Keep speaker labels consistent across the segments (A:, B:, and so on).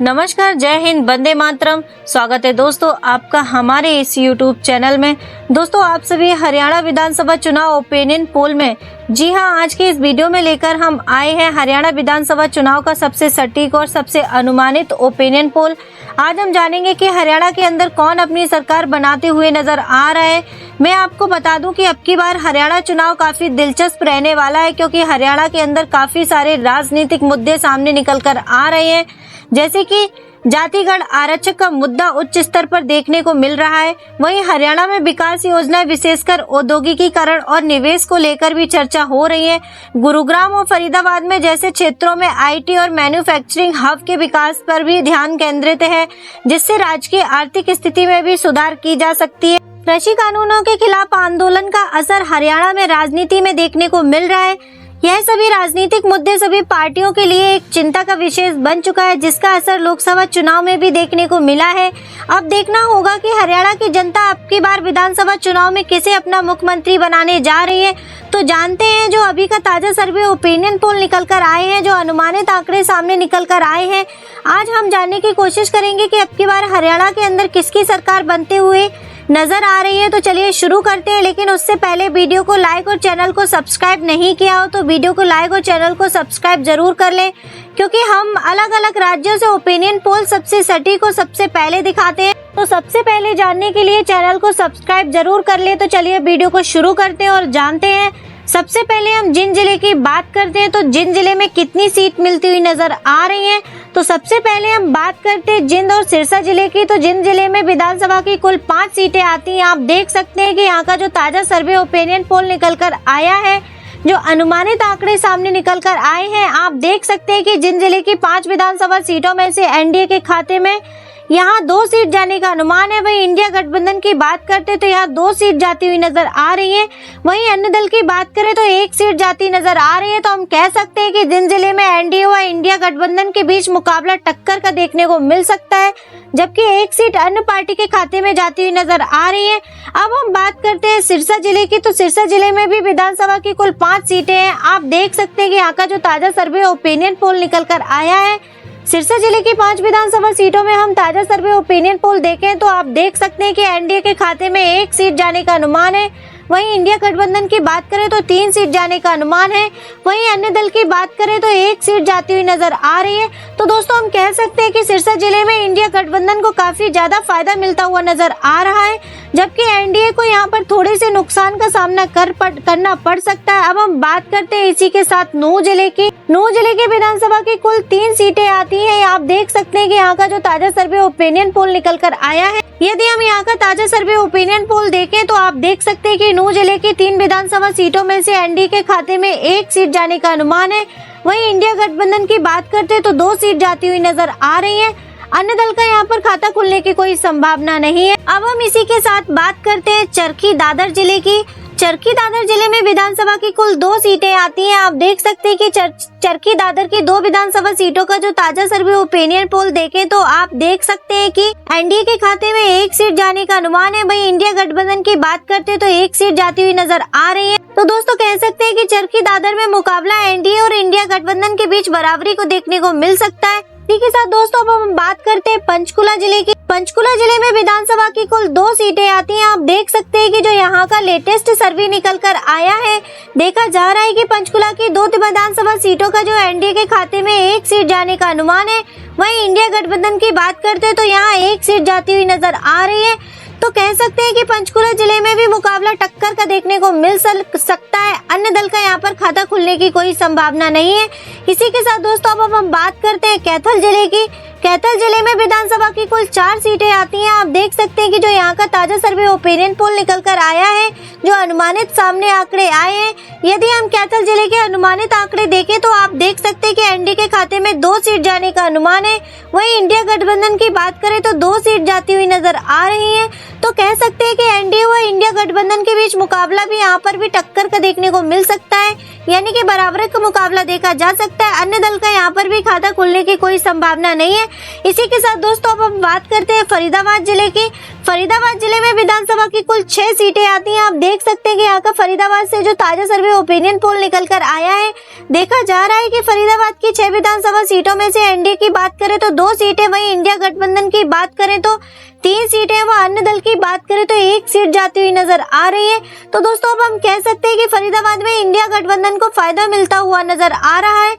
A: नमस्कार, जय हिंद, वंदे मातरम। स्वागत है दोस्तों आपका हमारे इस YouTube चैनल में। दोस्तों आप सभी हरियाणा विधानसभा चुनाव ओपिनियन पोल में, जी हां, आज के इस वीडियो में लेकर हम आए हैं हरियाणा विधानसभा चुनाव का सबसे सटीक और सबसे अनुमानित ओपिनियन पोल। आज हम जानेंगे कि हरियाणा के अंदर कौन अपनी सरकार बनाते हुए नजर आ रहा है। मैं आपको बता दूं कि अब की बार हरियाणा चुनाव काफी दिलचस्प रहने वाला है, क्योंकि हरियाणा के अंदर काफी सारे राजनीतिक मुद्दे सामने निकल कर आ रहे हैं, जैसे कि जातिगण आरक्षण का मुद्दा उच्च स्तर पर देखने को मिल रहा है। वहीं हरियाणा में विकास योजनाएं, विशेषकर औद्योगिकीकरण और निवेश को लेकर भी चर्चा हो रही है। गुरुग्राम और फरीदाबाद में जैसे क्षेत्रों में आईटी और मैन्युफैक्चरिंग हब के विकास पर भी ध्यान केंद्रित है, जिससे राज्य की आर्थिक स्थिति में भी सुधार की जा सकती है। कृषि कानूनों के खिलाफ आंदोलन का असर हरियाणा में राजनीति में देखने को मिल रहा है। यह सभी राजनीतिक मुद्दे सभी पार्टियों के लिए एक चिंता का विषय बन चुका है, जिसका असर लोकसभा चुनाव में भी देखने को मिला है। अब देखना होगा कि हरियाणा की जनता अब की बार विधानसभा चुनाव में किसे अपना मुख्यमंत्री बनाने जा रही है। तो जानते हैं जो अभी का ताजा सर्वे ओपिनियन पोल निकल कर आए हैं, जो अनुमानित आंकड़े सामने निकल कर आए हैं। आज हम जानने की कोशिश करेंगे कि अब की बार हरियाणा के अंदर किसकी सरकार बनते हुए नजर आ रही है। तो चलिए शुरू करते हैं, लेकिन उससे पहले वीडियो को लाइक और चैनल को सब्सक्राइब नहीं किया हो तो वीडियो को लाइक और चैनल को सब्सक्राइब जरूर कर लें, क्योंकि हम अलग अलग राज्यों से ओपिनियन पोल सबसे सटीक और सबसे पहले दिखाते हैं। तो सबसे पहले जानने के लिए चैनल को सब्सक्राइब जरूर कर ले। तो चलिए वीडियो को शुरू करते हैं और जानते हैं। सबसे पहले हम जिंद जिले की बात करते हैं, तो जिंद जिले में कितनी सीट मिलती हुई नजर आ रही है। तो सबसे पहले हम बात करते हैं जिंद और सिरसा जिले की। तो जिंद जिले में विधानसभा की कुल 5 सीटें आती हैं। आप देख सकते हैं कि यहाँ का जो ताजा सर्वे ओपिनियन पोल निकल कर आया है, जो अनुमानित आंकड़े सामने निकल कर आए हैं, आप देख सकते हैं कि जिंद जिले की 5 विधानसभा सीटों में से एनडीए के खाते में यहाँ 2 सीट जाने का अनुमान है। वहीं इंडिया गठबंधन की बात करते तो यहाँ 2 सीट जाती हुई नजर आ रही है। वहीं अन्य दल की बात करें तो 1 सीट जाती नजर आ रही है। तो हम कह सकते हैं कि जिंद जिले में एनडीए व इंडिया गठबंधन के बीच मुकाबला टक्कर का देखने को मिल सकता है, जबकि 1 सीट अन्य पार्टी के खाते में जाती हुई नजर आ रही है। अब हम बात करते हैं सिरसा जिले की। तो सिरसा जिले में भी विधानसभा की कुल 5 सीटें हैं। आप देख सकते हैं कि यहाँ का जो ताजा सर्वे ओपिनियन पोल निकल कर आया है, सिरसा जिले की 5 विधानसभा सीटों में हम ताजा सर्वे ओपिनियन पोल देखें तो आप देख सकते हैं कि एनडीए के खाते में 1 सीट जाने का अनुमान है। वहीं इंडिया गठबंधन की बात करें तो 3 सीट जाने का अनुमान है। वहीं अन्य दल की बात करें तो 1 सीट जाती हुई नजर आ रही है। तो दोस्तों हम कह सकते हैं कि सिरसा जिले में इंडिया गठबंधन को काफी ज्यादा फायदा मिलता हुआ नजर आ रहा है, जबकि एनडीए को यहाँ पर थोड़े से नुकसान का सामना करना पड़ सकता है। अब हम बात करते हैं इसी के साथ नूंह जिले की। नूंह जिले की विधानसभा की कुल 3 सीटें आती हैं। आप देख सकते हैं कि यहाँ का जो ताजा सर्वे ओपिनियन पोल निकल कर आया है, यदि हम यहाँ का ताजा सर्वे ओपिनियन पोल देखें तो आप देख सकते हैं कि नूंह जिले की 3 विधानसभा सीटों में से एनडीए के खाते में 1 सीट जाने का अनुमान है। वहीं इंडिया गठबंधन की बात करते हैं तो 2 सीट जाती हुई नजर आ रही है। अन्य दल का यहाँ पर खाता खुलने की कोई संभावना नहीं है। अब हम इसी के साथ बात करते हैं चरखी दादर जिले की। चरखी दादर जिले में विधानसभा की कुल 2 सीटें आती हैं। आप देख सकते हैं कि चरखी दादर की 2 विधानसभा सीटों का जो ताजा सर्वे ओपिनियन पोल देखें तो आप देख सकते हैं कि एनडीए के खाते में 1 सीट जाने का अनुमान है। वहीं इंडिया गठबंधन की बात करते तो 1 सीट जाती हुई नजर आ रही है। तो दोस्तों कह सकते हैं कि चरखी दादर में मुकाबला एनडीए और इंडिया गठबंधन के बीच बराबरी को देखने को मिल सकता है। इसी के साथ दोस्तों अब हम बात करते हैं पंचकुला जिले की। पंचकुला जिले में विधानसभा की कुल 2 सीटें आती हैं। आप देख सकते हैं कि जो यहाँ का लेटेस्ट सर्वे निकल कर आया है, देखा जा रहा है कि पंचकुला की 2 विधानसभा सीटों का जो एनडीए के खाते में 1 सीट जाने का अनुमान है। वहीं इंडिया गठबंधन की बात करते हैं तो यहाँ 1 सीट जाती हुई नजर आ रही है। तो कह सकते हैं कि पंचकुला जिले में भी मुकाबला टक्कर का देखने को मिल सकता है। अन्य दल का यहाँ पर खाता खुलने की कोई संभावना नहीं है। इसी के साथ दोस्तों अब हम बात करते हैं कैथल जिले की। कैथल जिले में विधानसभा की कुल 4 सीटें आती हैं। आप देख सकते हैं कि जो यहाँ का ताजा सर्वे ओपिनियन पोल निकल कर आया है, जो अनुमानित सामने आंकड़े आए हैं, यदि हम कैथल जिले के अनुमानित आंकड़े देखें तो आप देख सकते हैं कि एनडीए के खाते में 2 सीट जाने का अनुमान है। वहीं इंडिया गठबंधन की बात करें तो 2 सीट जाती हुई नजर आ रही है। तो कह सकते हैं कि एनडीए व इंडिया गठबंधन के बीच मुकाबला भी यहाँ पर भी टक्कर का देखने को मिल सकता है। यानी कि बराबरी का मुकाबला देखा जा सकता है। अन्य दल का यहाँ पर भी खाता खुलने की कोई संभावना नहीं है। इसी के साथ दोस्तों अब हम बात करते हैं फरीदाबाद जिले की। फरीदाबाद जिले में विधानसभा की कुल 6 सीटें आती हैं। आप देख सकते हैं कि यहाँ का फरीदाबाद से जो ताजा सर्वे ओपिनियन पोल निकल कर आया है, देखा जा रहा है कि फरीदाबाद की 6 विधानसभा सीटों में से एनडीए की बात करें तो 2 सीटें, वहीं इंडिया गठबंधन की बात करें तो 3 सीटें, व अन्य दल की बात करें तो 1 सीट जाती हुई नजर आ रही है। तो दोस्तों अब हम कह सकते हैं कि फरीदाबाद में इंडिया गठबंधन को फायदा मिलता हुआ नजर आ रहा है।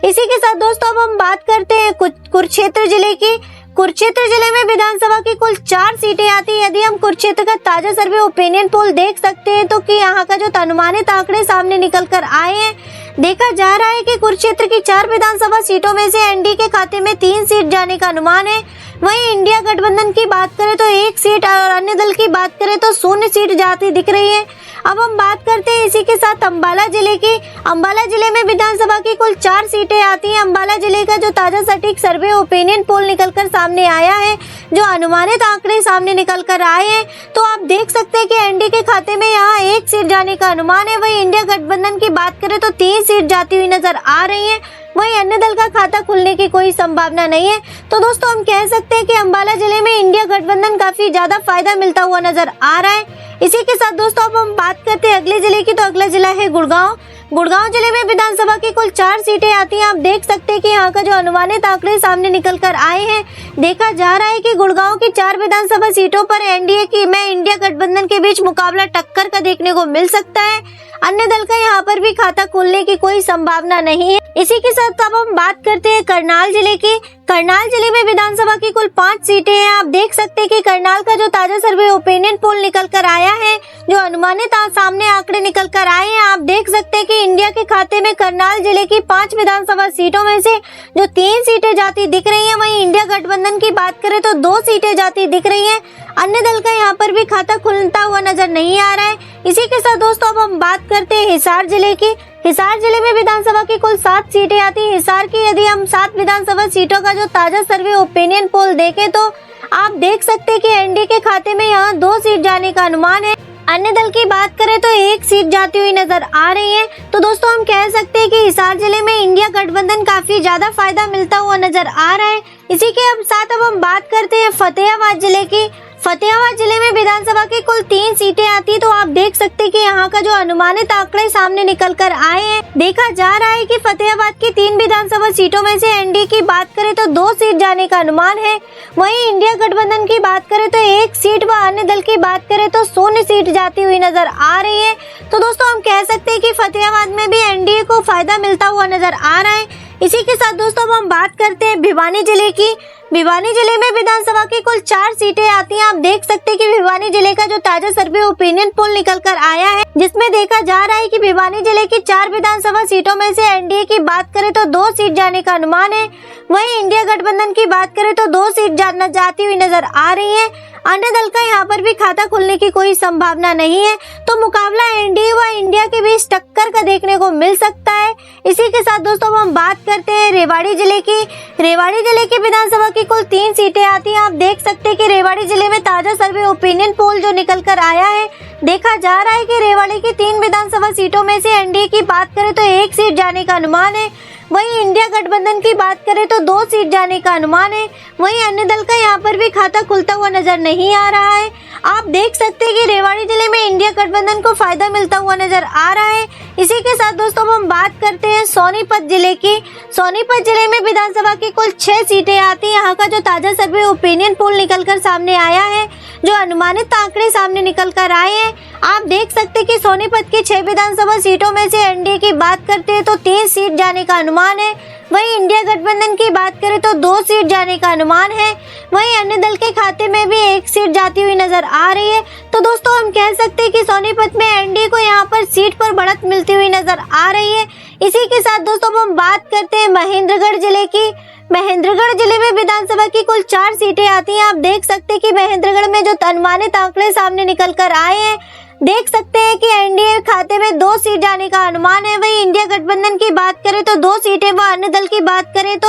A: इसी के साथ दोस्तों अब हम बात करते हैं कुरुक्षेत्र जिले की। कुरुक्षेत्र जिले में विधानसभा की कुल 4 सीटें आती हैं। यदि हम कुरुक्षेत्र का ताजा सर्वे ओपिनियन पोल देख सकते हैं तो कि यहाँ का जो अनुमानित आंकड़े सामने निकल कर आए हैं, देखा जा रहा है कि कुरुक्षेत्र की 4 विधानसभा सीटों में से एनडीए के खाते में 3 सीट जाने का अनुमान है। वहीं इंडिया गठबंधन की बात करें तो 1 सीट और अन्य दल की बात करें तो 0 सीट जाती दिख रही है। अब हम बात करते हैं इसी के साथ अंबाला जिले की। अंबाला जिले में विधानसभा की कुल 4 सीटें आती हैं। अंबाला जिले का जो ताजा सटीक सर्वे ओपिनियन पोल निकलकर सामने आया है, जो अनुमानित आंकड़े सामने निकल कर आए हैं, तो आप देख सकते हैं कि एनडीए के खाते में यहाँ 1 सीट जाने का अनुमान है। वहीं इंडिया गठबंधन की बात करें तो 3 सीट जाती हुई नजर आ रही है। वहीं अन्य दल का खाता खुलने की कोई संभावना नहीं है। तो दोस्तों हम कह सकते हैं कि अंबाला जिले में इंडिया गठबंधन काफी ज्यादा फायदा मिलता हुआ नजर आ रहा है। इसी के साथ दोस्तों अब हम बात करते हैं अगले जिले की। तो अगला जिला है गुड़गांव। गुड़गांव जिले में विधानसभा की कुल 4 सीटें आती हैं। आप देख सकते हैं कि यहाँ का जो अनुमानित आंकड़े सामने निकल कर आए हैं, देखा जा रहा है कि गुड़गांव की 4 विधानसभा सीटों पर एनडीए की में इंडिया गठबंधन के बीच मुकाबला टक्कर का देखने को मिल सकता है। अन्य दल का यहाँ पर भी खाता खुलने की कोई संभावना नहीं है। इसी के साथ अब हम बात करते हैं करनाल जिले की। करनाल जिले में विधानसभा की कुल 5 सीटें हैं। आप देख सकते हैं कि करनाल का जो ताजा सर्वे ओपिनियन पोल निकल कर आया है, जो अनुमानित सामने आंकड़े निकल कर आए हैं, आप देख सकते हैं कि इंडिया के खाते में करनाल जिले की 5 विधानसभा सीटों में से जो 3 सीटें जाती दिख रही हैं, वहीं इंडिया गठबंधन की बात करें तो 2 सीटें जाती दिख रही हैं। अन्य दल का यहाँ पर भी खाता खुलता हुआ नजर नहीं आ रहा है। इसी के साथ दोस्तों अब हम बात करते हैं हिसार जिले की। हिसार जिले में विधानसभा की कुल 7 सीटें आती हैं। हिसार की यदि हम 7 विधानसभा सीटों का जो ताजा सर्वे ओपिनियन पोल देखें तो आप देख सकते हैं कि एनडीए के खाते में यहाँ 2 सीट जाने का अनुमान है। अन्य दल की बात करें तो 1 सीट जाती हुई नजर आ रही है। तो दोस्तों हम कह सकते हैं कि हिसार जिले में इंडिया गठबंधन काफी ज्यादा फायदा मिलता हुआ नजर आ रहा है। इसी के साथ अब हम बात करते हैं फतेहाबाद जिले की। फतेहाबाद जिले में विधानसभा की कुल 3 सीटें आती है। तो आप देख सकते हैं कि यहाँ का जो अनुमानित आंकड़े सामने निकल कर आए हैं, देखा जा रहा है कि फतेहाबाद की 3 विधानसभा सीटों में से एनडीए की बात करें तो 2 सीट जाने का अनुमान है। वहीं इंडिया गठबंधन की बात करें तो 1 सीट व अन्य दल की बात करें तो 0 सीट जाती हुई नजर आ रही है। तो दोस्तों हम कह सकते हैं कि फतेहाबाद में भी एनडीए को फायदा मिलता हुआ नजर आ रहा है। इसी के साथ दोस्तों अब हम बात करते हैं भिवानी जिले की। भिवानी जिले में विधानसभा की कुल 4 सीटें आती हैं। आप देख सकते हैं कि भिवानी जिले का जो ताजा सर्वे ओपिनियन पोल निकल कर आया है, जिसमें देखा जा रहा है कि भिवानी जिले की 4 विधानसभा सीटों में से एनडीए की बात करें तो 2 सीट जाने का अनुमान है। वहीं इंडिया गठबंधन की बात करें तो 2 सीट जाती हुई नजर आ रही है। अन्य दल का यहाँ पर भी खाता खुलने की कोई संभावना नहीं है। तो मुकाबला एनडीए व इंडिया के बीच टक्कर का देखने को मिल सकता है। इसी के साथ दोस्तों हम बात करते हैं रेवाड़ी जिले की। रेवाड़ी जिले की विधानसभा की कुल 3 सीटें आती हैं। आप देख सकते हैं कि रेवाड़ी जिले में ताजा सर्वे ओपिनियन पोल जो निकल कर आया है, देखा जा रहा है कि रेवाड़ी की 3 विधानसभा सीटों में से एनडीए की बात करें तो 1 सीट जाने का अनुमान है। वहीं इंडिया गठबंधन की बात करें तो 2 सीट जाने का अनुमान है। वहीं अन्य दल का यहाँ पर भी खाता खुलता हुआ नजर नहीं आ रहा है। आप देख सकते हैं कि रेवाड़ी जिले में इंडिया गठबंधन को फायदा मिलता हुआ नजर आ रहा है। इसी के साथ दोस्तों हम बात करते हैं सोनीपत जिले की। सोनीपत जिले में विधानसभा की कुल 6 सीटें आती हैं। यहाँ का जो ताजा सर्वे ओपिनियन पोल निकल कर सामने आया है, जो अनुमानित आंकड़े सामने निकल कर आए हैं, आप देख सकते हैं कि सोनीपत की 6 विधानसभा सीटों में से एनडीए की बात करते हैं तो 3 सीट जाने का अनुमान है। वहीं इंडिया गठबंधन की बात करें तो 2 सीट जाने का अनुमान है। वहीं अन्य दल के खाते में भी 1 सीट जाती हुई नजर आ रही है। तो दोस्तों हम कह सकते हैं कि सोनीपत में एनडीए को यहाँ पर सीट पर बढ़त मिलती हुई नजर आ रही है। इसी के साथ दोस्तों हम बात करते हैं महेंद्रगढ़ जिले की। महेंद्रगढ़ जिले में विधानसभा की कुल 4 सीटें आती हैं। आप देख सकते हैं कि महेंद्रगढ़ में जो अनुमानित आंकड़े सामने निकल कर आए हैं, देख सकते हैं कि एनडीए खाते में 2 सीट जाने का अनुमान है। वहीं इंडिया गठबंधन की बात करें तो 2 सीटें व अन्य दल की बात करें तो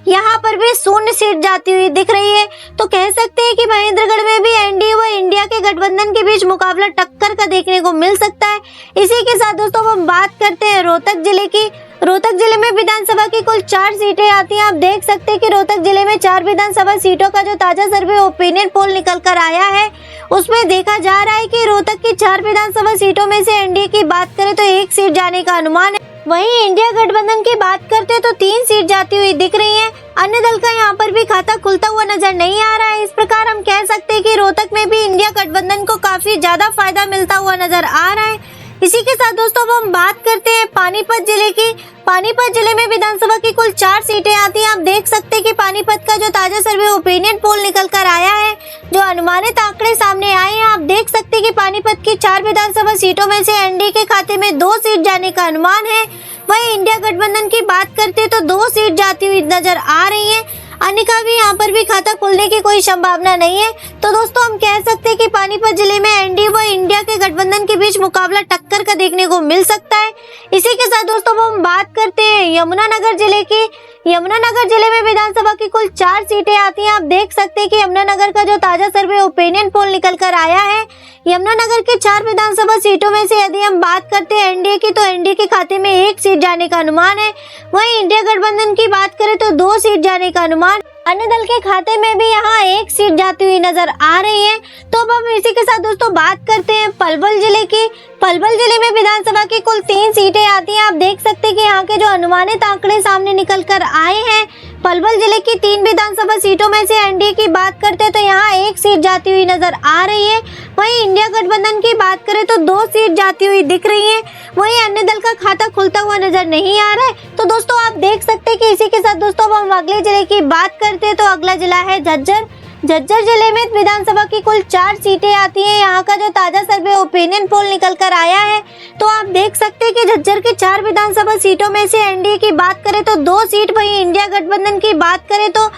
A: यहाँ पर भी 0 सीट जाती हुई दिख रही है। तो कह सकते हैं कि महेंद्रगढ़ में भी एनडीए व इंडिया के गठबंधन के बीच मुकाबला टक्कर का देखने को मिल सकता है। इसी के साथ दोस्तों हम बात करते हैं रोहतक जिले की। रोहतक जिले में विधानसभा की कुल 4 सीटें आती हैं। आप देख सकते हैं कि रोहतक जिले में 4 विधानसभा सीटों का जो ताजा सर्वे ओपिनियन पोल निकल कर आया है, उसमें देखा जा रहा है कि रोहतक की 4 विधानसभा सीटों में से एनडीए की बात करें तो 1 सीट जाने का अनुमान है। वहीं इंडिया गठबंधन की बात करते हैं तो 3 सीट जाती हुई दिख रही है। अन्य दल का यहाँ पर भी खाता खुलता हुआ नजर नहीं आ रहा है। इस प्रकार हम कह सकते हैं कि रोहतक में भी इंडिया गठबंधन को काफी ज्यादा फायदा मिलता हुआ नजर आ रहा है। इसी के साथ दोस्तों अब हम बात करते हैं पानीपत जिले की। पानीपत जिले में विधानसभा की कुल 4 सीटें आती हैं। आप देख सकते हैं कि पानीपत का जो ताजा सर्वे ओपिनियन पोल निकल कर आया है, जो अनुमानित आंकड़े सामने आए हैं, आप देख सकते हैं कि पानीपत की 4 विधानसभा सीटों में से एनडीए के खाते में 2 सीट जाने का अनुमान है। वहीं इंडिया गठबंधन की बात करते हैं तो 2 सीट जाती हुई नजर आ रही है। अन्य का भी यहाँ पर भी खाता खुलने की कोई संभावना नहीं है। तो दोस्तों हम कह सकते हैं कि पानीपत जिले में एनडीए व इंडिया के गठबंधन के बीच मुकाबला टक्कर का देखने को मिल सकता है। इसी के साथ दोस्तों हम बात करते हैं यमुनानगर जिले की। यमुनानगर जिले में विधानसभा की कुल 4 सीटें आती हैं। आप देख सकते हैं कि यमुनानगर का जो ताजा सर्वे ओपिनियन पोल निकल कर आया है, यमुनानगर के 4 विधानसभा सीटों में से यदि हम बात करते हैं एनडीए की, तो एनडीए के खाते में 1 सीट जाने का अनुमान है। वहीं इंडिया गठबंधन की बात करें तो 2 सीट जाने का अनुमान। अन्य दल के खाते में भी यहाँ 1 सीट जाती हुई नजर आ रही है। तो अब हम इसी के साथ दोस्तों बात करते हैं पलवल जिले की। पलवल जिले में विधानसभा की कुल 3 सीटें आती हैं। आप देख सकते हैं कि यहाँ के जो अनुमानित आंकड़े सामने निकल कर आए हैं, पलवल जिले की 3 विधानसभा सीटों में से एनडीए की बात करते हैं तो यहाँ 1 सीट जाती हुई नजर आ रही है। वहीं इंडिया गठबंधन की बात करें तो 2 सीट जाती हुई दिख रही है। वहीं अन्य दल का खाता खुलता हुआ नजर नहीं आ रहा है। तो दोस्तों आप देख सकते हैं कि इसी के साथ दोस्तों हम अगले जिले की बात करते हैं तो अगला जिला है झज्जर। झज्जर जिले में विधानसभा की कुल 4 सीटें आती हैं। यहाँ का जो ताजा सर्वे ओपिनियन पोल निकल कर आया है, तो आप देख सकते हैं कि झज्जर की 4 विधानसभा सीटों में से एनडीए की बात करें तो 2 सीट, वहीं इंडिया गठबंधन की बात करें तो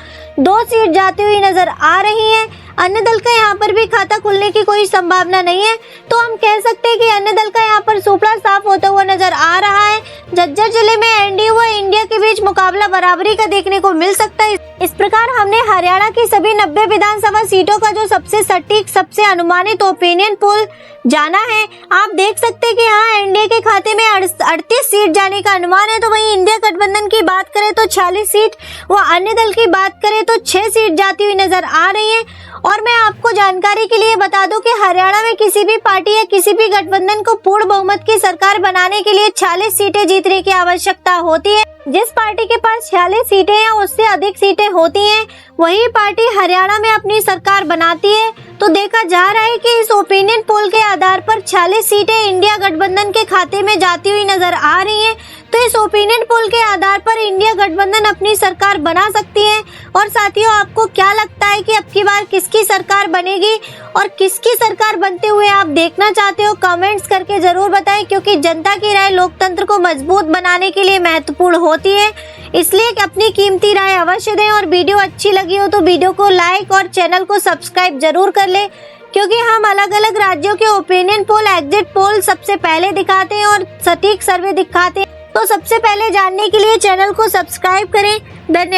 A: 2 सीट जाती हुई नजर आ रही है। अन्य दल का यहाँ पर भी खाता खुलने की कोई संभावना नहीं है। तो हम कह सकते हैं कि अन्य दल का यहाँ पर सुपड़ा साफ होता हुआ नजर आ रहा है। झज्जर जिले में एनडीए व इंडिया के बीच मुकाबला बराबरी का देखने को मिल सकता है। इस प्रकार हमने हरियाणा की सभी 90 विधानसभा सीटों का जो सबसे सटीक, सबसे अनुमानित ओपिनियन पोल जाना है। आप देख सकते हैं कि यहाँ एनडीए के खाते में 38 सीट जाने का अनुमान है। तो वहीं इंडिया गठबंधन की बात करें तो 46 सीट व अन्य दल की बात करें तो 6 सीट जाती हुई नजर आ रही है। और मैं आपको जानकारी के लिए बता दूं कि हरियाणा में किसी भी पार्टी या किसी भी गठबंधन को पूर्ण बहुमत की सरकार बनाने के लिए 46 सीटें जीतने की आवश्यकता होती है। जिस पार्टी के पास 46 सीटें या उससे अधिक सीटें होती हैं, वही पार्टी हरियाणा में अपनी सरकार बनाती है। तो देखा जा रहा है कि इस ओपिनियन पोल के आधार पर 46 सीटें इंडिया गठबंधन के खाते में जाती हुई नजर आ रही हैं। तो इस ओपिनियन पोल के आधार पर इंडिया गठबंधन अपनी सरकार बना सकती है। और साथियों, आपको क्या लगता है कि अब की बार किसकी सरकार बनेगी और किसकी सरकार बनते हुए आप देखना चाहते हो? कमेंट्स करके जरूर बताएं, क्योंकि जनता की राय लोकतंत्र को मजबूत बनाने के लिए महत्वपूर्ण होती है। इसलिए अपनी कीमती राय अवश्य दें और वीडियो अच्छी लगी हो तो वीडियो को लाइक और चैनल को सब्सक्राइब जरूर कर ले, क्योंकि हम अलग अलग राज्यों के ओपिनियन पोल, एग्जिट पोल सबसे पहले दिखाते हैं और सटीक सर्वे दिखाते हैं। तो सबसे पहले जानने के लिए चैनल को सब्सक्राइब करें। धन्यवाद।